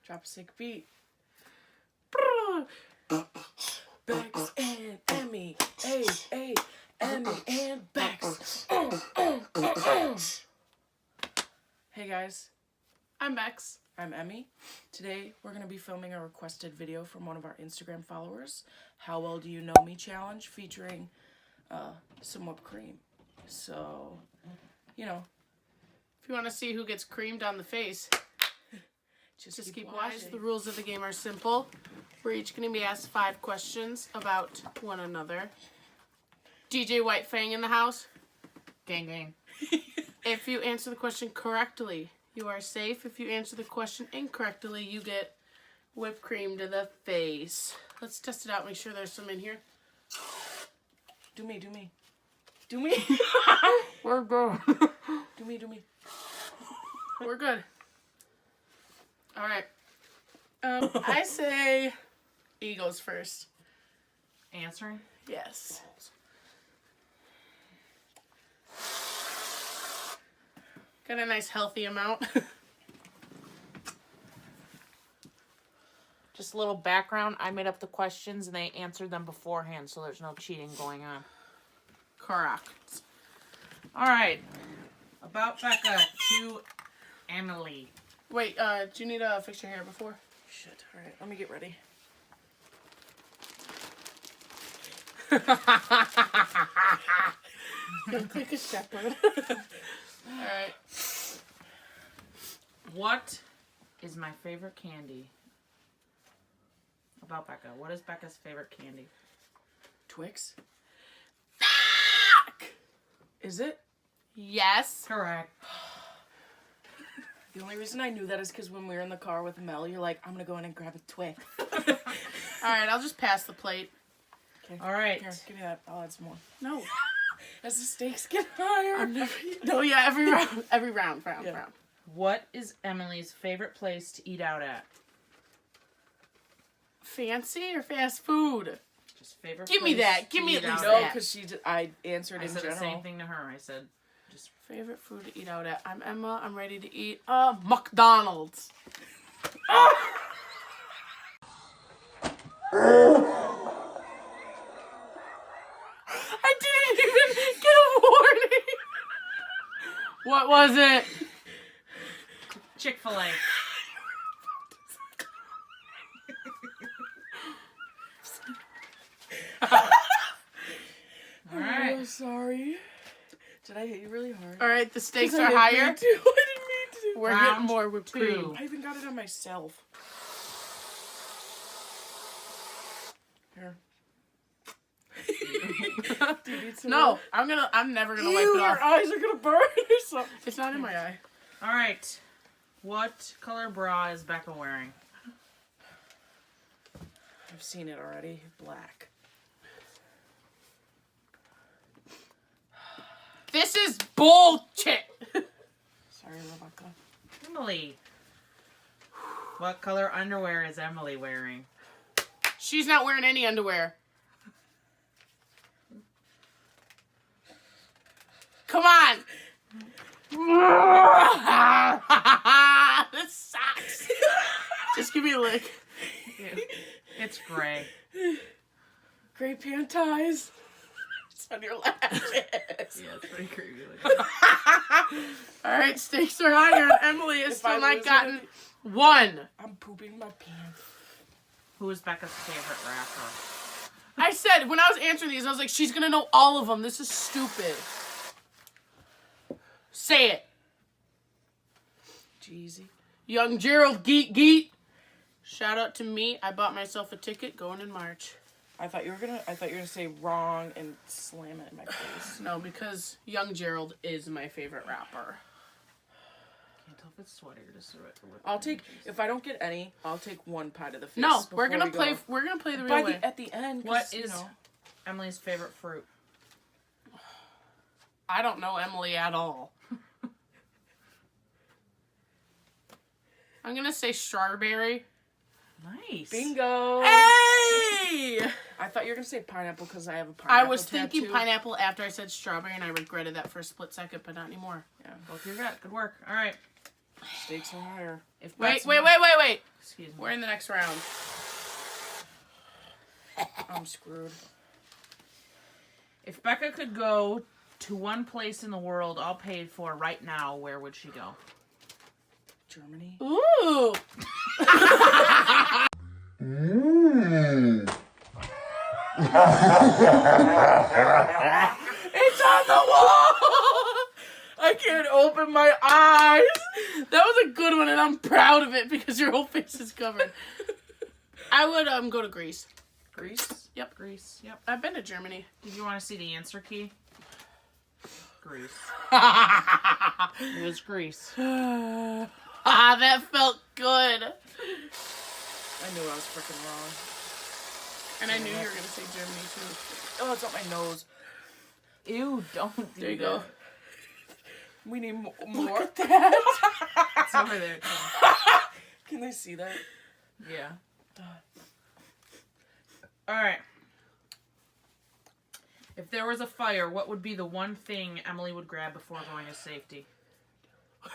Drop a sick beat. Bex and Emmy. Hey, Emmy and Bex. Hey guys, I'm Bex. I'm Emmy. Today we're going to be filming a requested video from one of our Instagram followers, How Well Do You Know Me challenge, featuring some whipped cream. So, you know, if you want to see who gets creamed on the face, just keep watching. The rules of the game are simple. We're each going to be asked 5 questions about one another. DJ White Fang in the house. Gang, gang. If you answer the question correctly, you are safe. If you answer the question incorrectly, you get whipped cream to the face. Let's test it out. Make sure there's some in here. Do me. We're good. Do me. We're good. All right. I say E goes first. Answering? Yes. Got a nice healthy amount. Just a little background. I made up the questions and they answered them beforehand, so there's no cheating going on. Correct. All right. About Becca to Emily. Wait, do you need to fix your hair before? Shit. All right, let me get ready. Like a shepherd. All right. What is my favorite candy? About Becca. What is Becca's favorite candy? Twix? Is it? Yes. Correct. The only reason I knew that is because when we were in the car with Mel, you're like, I'm going to go in and grab a Twix. All right, I'll just pass the plate. Okay. All right. Here, give me that. I'll add some more. No. As the stakes get higher. No, yeah, every round. Yeah. What is Emily's favorite place to eat out at? Fancy or fast food? Just favorite Give me place that. to Give me eat at least out No, at. because I answered I in said general. the same thing to her. I said, just Favorite food to eat out at. I'm Emma. I'm ready to eat McDonald's. I didn't even get a warning. What was it? Chick-fil-A. All right. I'm sorry. Did I hit you really hard? All right, the stakes 'Cause I are didn't higher. mean to. I didn't mean to. We're Round getting more whipped 2. cream. I even got it on myself. Here. Do you need some No, more? I'm never gonna wipe Ew, it your off. eyes are gonna burn or something. It's not in my eye. All right. What color bra is Becca wearing? I've seen it already. Black. This is bullshit. Sorry, Rebecca. Emily. What color underwear is Emily wearing? She's not wearing any underwear. Come on. This sucks. Just give me a lick. It's gray. Gray panties. It's on your lashes. Yeah, it's pretty creepy. All right, stakes are higher. Emily has If I still not lose gotten it- 1. I'm pooping my pants. Who is Becca's favorite rapper? I said, when I was answering these, I was like, she's going to know all of them. This is stupid. Say it. Jeezy. Young Gerald Geet. Shout out to me. I bought myself a ticket going in March. I thought you were gonna say wrong and slam it in my face. No, because Young Gerald is my favorite rapper. Can't tell if it's sweaty or just I'll take if I don't get any, I'll take one pie to the face. No, before we're gonna we go. play. We're gonna play the real By way. at the end. What You is know, Emily's favorite fruit? I don't know Emily at all. I'm gonna say strawberry. Nice. bingo. Hey! I thought you were gonna say pineapple because I have a pineapple. I was thinking tattoo. pineapple after I said strawberry, and I regretted that for a split second, but not anymore. Yeah. Both your gut. Good work. All right. Stakes are higher. If Wait. Bex- Excuse Excuse me. We're in the next round. I'm screwed. If Becca could go to one place in the world all paid for right now, where would she go? Germany. Ooh. It's on the wall! I can't open my eyes. That was a good one, and I'm proud of it because your whole face is covered. I would go to Greece. Greece? Yep. Greece. Yep. I've been to Germany. Did you want to see the answer key? Greece. Ah, It was Greece. that felt good. I knew I was freaking wrong. And I knew you were going to say Germany, too. Oh, it's up my nose. Ew, don't do There you that. go. We need more. Look at that. It's over there. Can they see that? Yeah. Alright. If there was a fire, what would be the one thing Emily would grab before going to safety?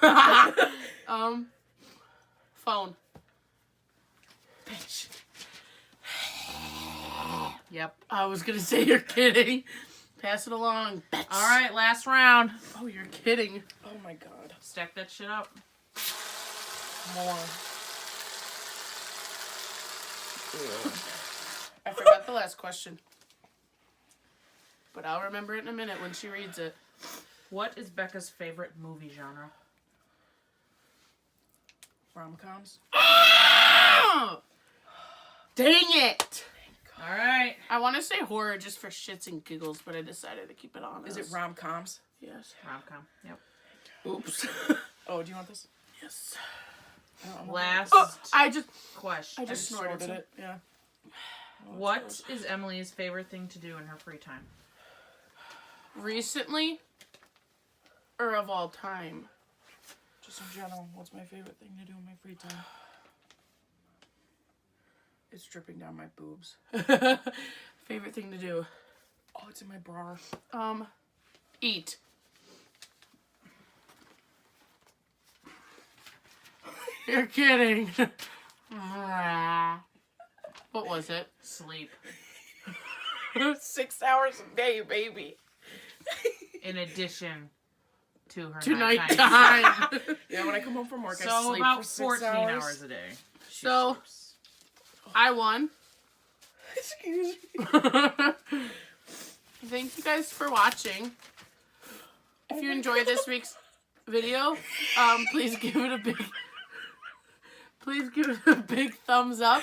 Phone. Bitch. Yep. I was going to say you're kidding. Pass it along. Alright, last round. Oh, you're kidding. Oh my god. Stack that shit up. More. I forgot the last question. But I'll remember it in a minute when she reads it. What is Becca's favorite movie genre? Rom-coms? Oh! Dang it! Alright. I want to say horror just for shits and giggles, but I decided to keep it on. Is it rom-coms? Yes. Rom-com. Yep. Oops. Oh, do you want this? Yes. I don't know. Last Oh, I just question. just snorted it. Yeah. What is Emily's favorite thing to do in her free time? recently or of all time. Just in general, what's my favorite thing to do in my free time? It's dripping down my boobs. Favorite thing to do. Oh, it's in my bra. Eat. You're kidding. What was it? Sleep. 6 hours a day, baby. In addition to her To nighttime. nighttime. Yeah, when I come home from work, I So sleep about for 6 14 hours. hours a day. She So- sleeps. I won. Excuse me. Thank you guys for watching. If you enjoyed this week's video, please give it a big thumbs up.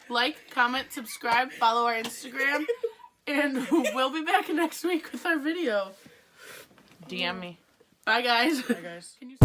Like, comment, subscribe, follow our Instagram, and we'll be back next week with our video. DM me. Bye, guys. Hi, guys. Can you